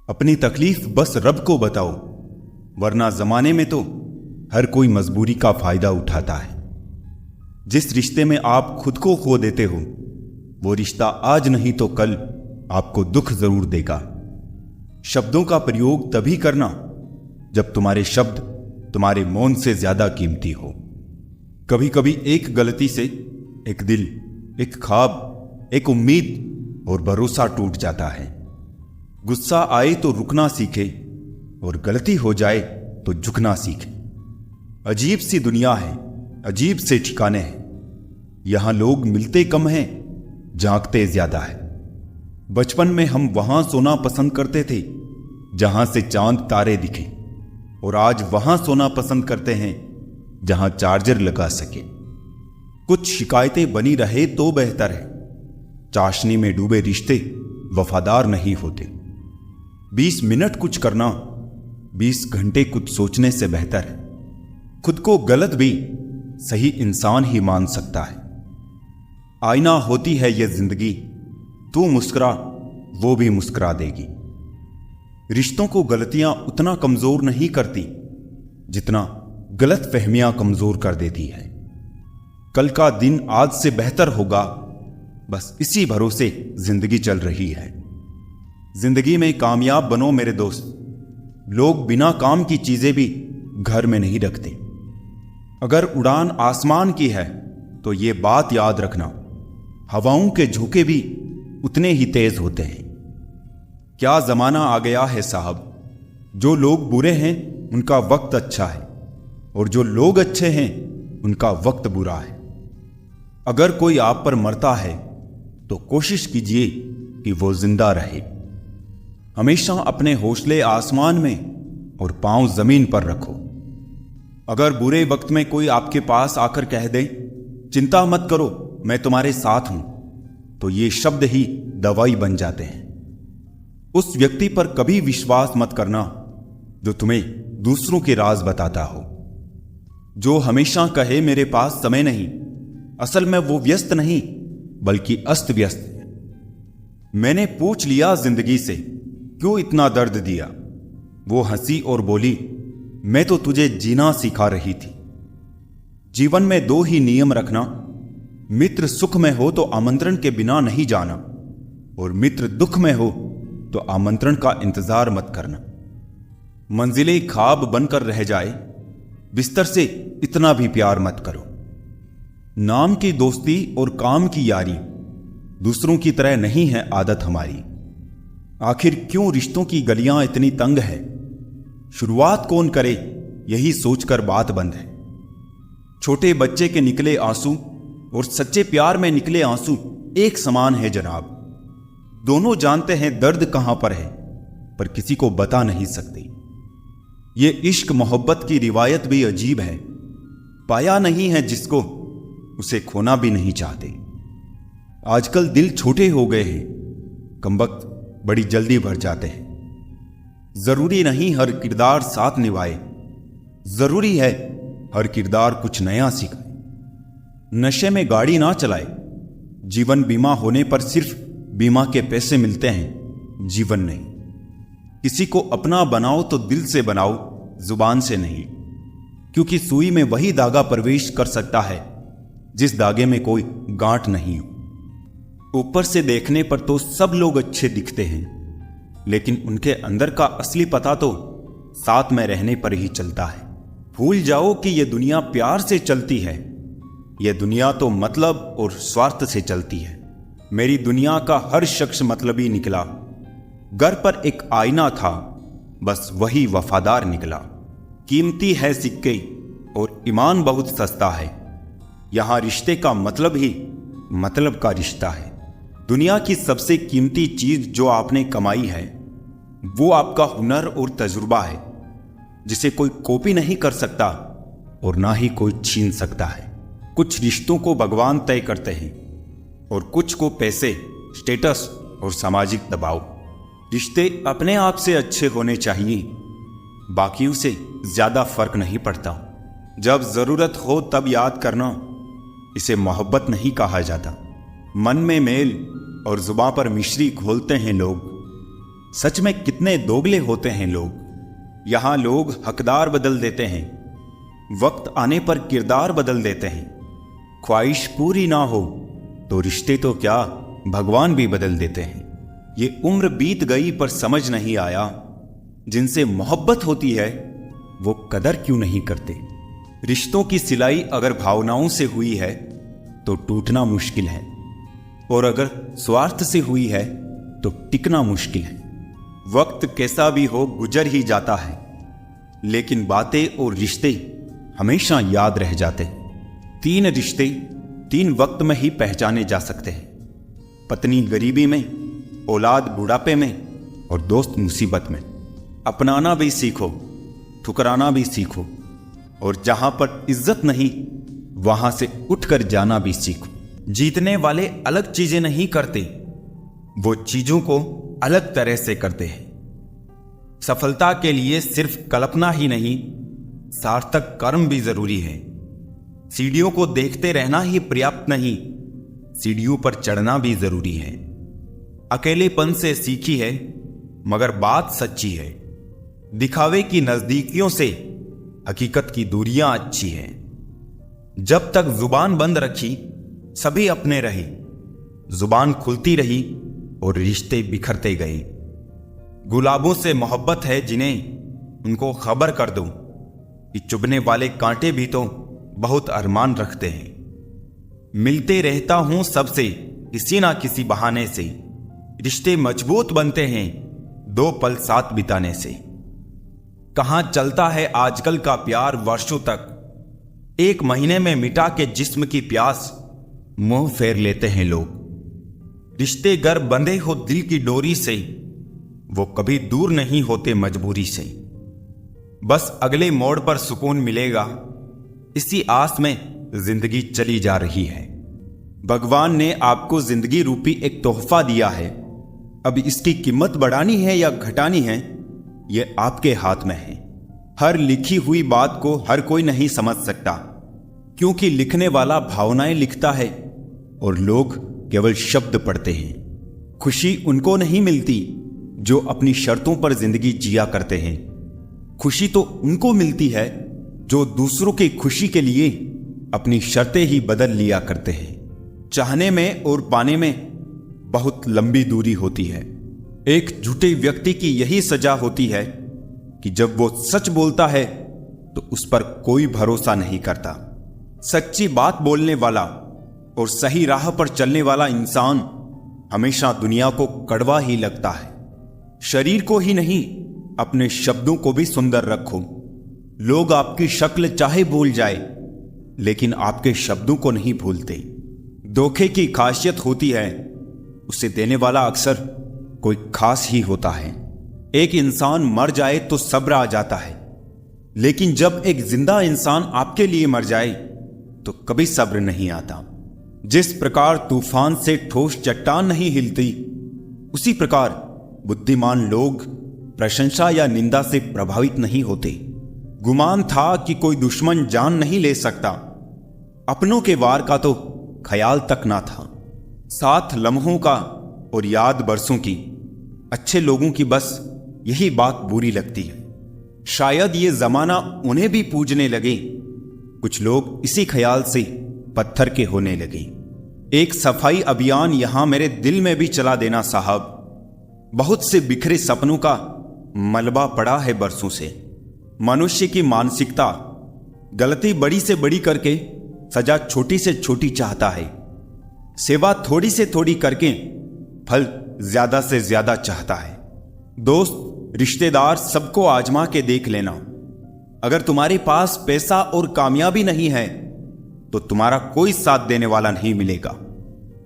अपनी तकलीफ बस रब को बताओ, वरना जमाने में तो हर कोई मजबूरी का फायदा उठाता है। जिस रिश्ते में आप खुद को खो देते हो, वो रिश्ता आज नहीं तो कल आपको दुख जरूर देगा। शब्दों का प्रयोग तभी करना जब तुम्हारे शब्द तुम्हारे मौन से ज्यादा कीमती हो। कभी कभी एक गलती से एक दिल, एक ख्वाब, एक उम्मीद और भरोसा टूट जाता है। गुस्सा आए तो रुकना सीखे और गलती हो जाए तो झुकना सीखे। अजीब सी दुनिया है, अजीब से ठिकाने हैं। यहां लोग मिलते कम हैं, जागते ज्यादा है। बचपन में हम वहां सोना पसंद करते थे जहां से चांद तारे दिखे, और आज वहां सोना पसंद करते हैं जहां चार्जर लगा सके। कुछ शिकायतें बनी रहे तो बेहतर है। चाशनी में डूबे रिश्ते वफादार नहीं होते। 20 मिनट कुछ करना 20 घंटे कुछ सोचने से बेहतर है। खुद को गलत भी सही इंसान ही मान सकता है। आईना होती है ये जिंदगी, तू मुस्कुरा वो भी मुस्कुरा देगी। रिश्तों को गलतियां उतना कमजोर नहीं करती जितना गलत फहमियां कमजोर कर देती है। कल का दिन आज से बेहतर होगा, बस इसी भरोसे जिंदगी चल रही है। जिंदगी में कामयाब बनो मेरे दोस्त। लोग बिना काम की चीजें भी घर में नहीं रखते। अगर उड़ान आसमान की है तो ये बात याद रखना, हवाओं के झोंके भी उतने ही तेज होते हैं। क्या जमाना आ गया है साहब। जो लोग बुरे हैं उनका वक्त अच्छा है, और जो लोग अच्छे हैं उनका वक्त बुरा है। अगर कोई आप पर मरता है तो कोशिश कीजिए कि वो जिंदा रहे। हमेशा अपने हौसले आसमान में और पांव जमीन पर रखो। अगर बुरे वक्त में कोई आपके पास आकर कह दे, चिंता मत करो मैं तुम्हारे साथ हूं, तो ये शब्द ही दवाई बन जाते हैं। उस व्यक्ति पर कभी विश्वास मत करना जो तुम्हें दूसरों के राज बताता हो। जो हमेशा कहे मेरे पास समय नहीं, असल में वो व्यस्त नहीं बल्कि अस्त व्यस्त है। मैंने पूछ लिया जिंदगी से क्यों इतना दर्द दिया। वो हंसी और बोली, मैं तो तुझे जीना सिखा रही थी। जीवन में 2 ही नियम रखना, मित्र सुख में हो तो आमंत्रण के बिना नहीं जाना, और मित्र दुख में हो तो आमंत्रण का इंतजार मत करना। मंजिलें ख्वाब बनकर रह जाए, बिस्तर से इतना भी प्यार मत करो। नाम की दोस्ती और काम की यारी दूसरों की तरह नहीं है आदत हमारी। आखिर क्यों रिश्तों की गलियां इतनी तंग है। शुरुआत कौन करे यही सोचकर बात बंद है। छोटे बच्चे के निकले आंसू और सच्चे प्यार में निकले आंसू एक समान है जनाब। दोनों जानते हैं दर्द कहां पर है, पर किसी को बता नहीं सकते। ये इश्क मोहब्बत की रिवायत भी अजीब है। पाया नहीं है जिसको, उसे खोना भी नहीं चाहते। आजकल दिल छोटे हो गए हैं, कमबख्त बड़ी जल्दी भर जाते हैं। जरूरी नहीं हर किरदार साथ निभाए, जरूरी है हर किरदार कुछ नया सिखाए। नशे में गाड़ी ना चलाए। जीवन बीमा होने पर सिर्फ बीमा के पैसे मिलते हैं, जीवन नहीं। किसी को अपना बनाओ तो दिल से बनाओ, जुबान से नहीं, क्योंकि सुई में वही धागा प्रवेश कर सकता है जिस धागे में कोई गांठ नहीं हो। ऊपर से देखने पर तो सब लोग अच्छे दिखते हैं, लेकिन उनके अंदर का असली पता तो साथ में रहने पर ही चलता है। भूल जाओ कि यह दुनिया प्यार से चलती है, यह दुनिया तो मतलब और स्वार्थ से चलती है। मेरी दुनिया का हर शख्स मतलबी निकला। घर पर एक आईना था, बस वही वफादार निकला। कीमती है सिक्के और ईमान बहुत सस्ता है। यहां रिश्ते का मतलब ही मतलब का रिश्ता है। दुनिया की सबसे कीमती चीज जो आपने कमाई है वो आपका हुनर और तजुर्बा है, जिसे कोई कॉपी नहीं कर सकता और ना ही कोई छीन सकता है। कुछ रिश्तों को भगवान तय करते हैं और कुछ को पैसे, स्टेटस और सामाजिक दबाव। रिश्ते अपने आप से अच्छे होने चाहिए, बाकियों से ज्यादा फर्क नहीं पड़ता। जब जरूरत हो तब याद करना, इसे मोहब्बत नहीं कहा जाता। मन में मेल और जुबां पर मिश्री घोलते हैं लोग, सच में कितने दोगले होते हैं लोग। यहां लोग हकदार बदल देते हैं, वक्त आने पर किरदार बदल देते हैं। ख्वाहिश पूरी ना हो तो रिश्ते तो क्या, भगवान भी बदल देते हैं। ये उम्र बीत गई पर समझ नहीं आया, जिनसे मोहब्बत होती है वो कदर क्यों नहीं करते। रिश्तों की सिलाई अगर भावनाओं से हुई है तो टूटना मुश्किल है, और अगर स्वार्थ से हुई है तो टिकना मुश्किल है। वक्त कैसा भी हो गुजर ही जाता है, लेकिन बातें और रिश्ते हमेशा याद रह जाते हैं। 3 रिश्ते 3 वक्त में ही पहचाने जा सकते हैं। पत्नी गरीबी में, औलाद बुढ़ापे में, और दोस्त मुसीबत में। अपनाना भी सीखो, ठुकराना भी सीखो, और जहां पर इज्जत नहीं वहां से उठकर जाना भी सीखो। जीतने वाले अलग चीजें नहीं करते, वो चीजों को अलग तरह से करते हैं। सफलता के लिए सिर्फ कल्पना ही नहीं, सार्थक कर्म भी जरूरी है। सीढ़ियों को देखते रहना ही पर्याप्त नहीं, सीढ़ियों पर चढ़ना भी जरूरी है। अकेलेपन से सीखी है, मगर बात सच्ची है। दिखावे की नजदीकियों से हकीकत की दूरियां अच्छी है। जब तक जुबान बंद रखी सभी अपने रहे, जुबान खुलती रही और रिश्ते बिखरते गए। गुलाबों से मोहब्बत है जिन्हें उनको खबर कर दो कि चुभने वाले कांटे भी तो बहुत अरमान रखते हैं। मिलते रहता हूं सबसे किसी ना किसी बहाने से, रिश्ते मजबूत बनते हैं 2 पल साथ बिताने से। कहां चलता है आजकल का प्यार वर्षों तक, 1 महीने में मिटा के जिस्म की प्यास मुंह फेर लेते हैं लोग। रिश्ते गर बंधे हो दिल की डोरी से, वो कभी दूर नहीं होते मजबूरी से। बस अगले मोड़ पर सुकून मिलेगा, इसी आस में जिंदगी चली जा रही है। भगवान ने आपको जिंदगी रूपी एक तोहफा दिया है, अब इसकी कीमत बढ़ानी है या घटानी है ये आपके हाथ में है। हर लिखी हुई बात को हर कोई नहीं समझ सकता, क्योंकि लिखने वाला भावनाएं लिखता है और लोग केवल शब्द पढ़ते हैं। खुशी उनको नहीं मिलती जो अपनी शर्तों पर जिंदगी जिया करते हैं। खुशी तो उनको मिलती है जो दूसरों की खुशी के लिए अपनी शर्तें ही बदल लिया करते हैं। चाहने में और पाने में बहुत लंबी दूरी होती है। एक झूठे व्यक्ति की यही सजा होती है कि जब वो सच बोलता है तो उस पर कोई भरोसा नहीं करता। सच्ची बात बोलने वाला और सही राह पर चलने वाला इंसान हमेशा दुनिया को कड़वा ही लगता है। शरीर को ही नहीं, अपने शब्दों को भी सुंदर रखो। लोग आपकी शक्ल चाहे भूल जाए, लेकिन आपके शब्दों को नहीं भूलते। धोखे की खासियत होती है, उसे देने वाला अक्सर कोई खास ही होता है। एक इंसान मर जाए तो सब्र आ जाता है, लेकिन जब एक जिंदा इंसान आपके लिए मर जाए तो कभी सब्र नहीं आता। जिस प्रकार तूफान से ठोस चट्टान नहीं हिलती, उसी प्रकार बुद्धिमान लोग प्रशंसा या निंदा से प्रभावित नहीं होते। गुमान था कि कोई दुश्मन जान नहीं ले सकता, अपनों के वार का तो ख्याल तक ना था। साथ लम्हों का और याद बरसों की, अच्छे लोगों की बस यही बात बुरी लगती है। शायद ये जमाना उन्हें भी पूजने लगे, कुछ लोग इसी ख्याल से पत्थर के होने लगे। एक सफाई अभियान यहां मेरे दिल में भी चला देना साहब। बहुत से बिखरे सपनों का मलबा पड़ा है बरसों से। मनुष्य की मानसिकता गलती बड़ी से बड़ी करके सजा छोटी से छोटी चाहता है। सेवा थोड़ी से थोड़ी करके फल ज्यादा से ज्यादा चाहता है। दोस्त, रिश्तेदार सबको आजमा के देख लेना। अगर तुम्हारे पास पैसा और कामयाबी नहीं है तो तुम्हारा कोई साथ देने वाला नहीं मिलेगा।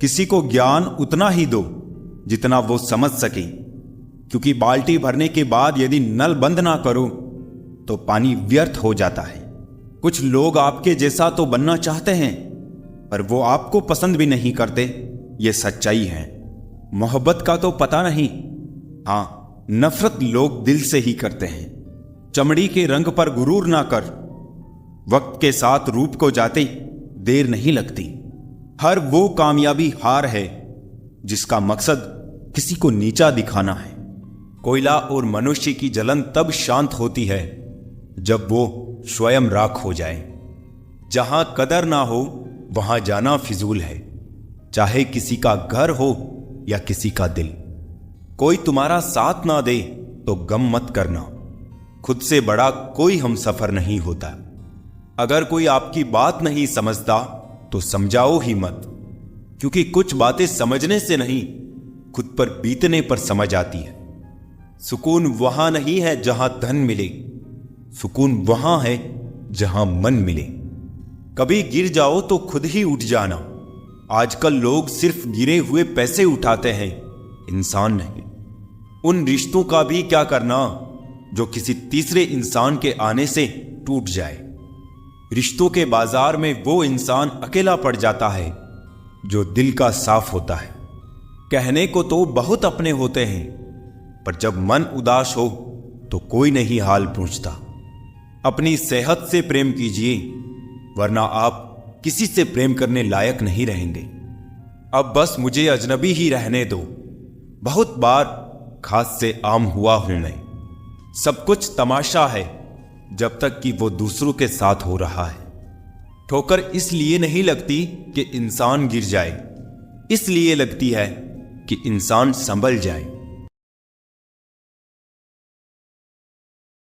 किसी को ज्ञान उतना ही दो जितना वो समझ सके, क्योंकि बाल्टी भरने के बाद यदि नल बंद ना करो तो पानी व्यर्थ हो जाता है। कुछ लोग आपके जैसा तो बनना चाहते हैं, पर वो आपको पसंद भी नहीं करते, ये सच्चाई है। मोहब्बत का तो पता नहीं, हाँ नफरत लोग दिल से ही करते हैं। चमड़ी के रंग पर गुरूर ना कर, वक्त के साथ रूप को जाते देर नहीं लगती। हर वो कामयाबी हार है जिसका मकसद किसी को नीचा दिखाना है। कोयला और मनुष्य की जलन तब शांत होती है जब वो स्वयं राख हो जाए। जहां कदर ना हो वहां जाना फिजूल है, चाहे किसी का घर हो या किसी का दिल। कोई तुम्हारा साथ ना दे तो गम मत करना, खुद से बड़ा कोई हमसफर नहीं होता। अगर कोई आपकी बात नहीं समझता तो समझाओ ही मत, क्योंकि कुछ बातें समझने से नहीं, खुद पर बीतने पर समझ आती है। सुकून वहां नहीं है जहां धन मिले, सुकून वहां है जहां मन मिले। कभी गिर जाओ तो खुद ही उठ जाना। आजकल लोग सिर्फ गिरे हुए पैसे उठाते हैं, इंसान नहीं। उन रिश्तों का भी क्या करना जो किसी तीसरे इंसान के आने से टूट जाए। रिश्तों के बाजार में वो इंसान अकेला पड़ जाता है जो दिल का साफ होता है। कहने को तो बहुत अपने होते हैं, पर जब मन उदास हो तो कोई नहीं हाल पूछता। अपनी सेहत से प्रेम कीजिए, वरना आप किसी से प्रेम करने लायक नहीं रहेंगे। अब बस मुझे अजनबी ही रहने दो। बहुत बार खास से आम हुआ हूं मैं। सब कुछ तमाशा है जब तक कि वो दूसरों के साथ हो रहा है। ठोकर इसलिए नहीं लगती कि इंसान गिर जाए, इसलिए लगती है कि इंसान संभल जाए।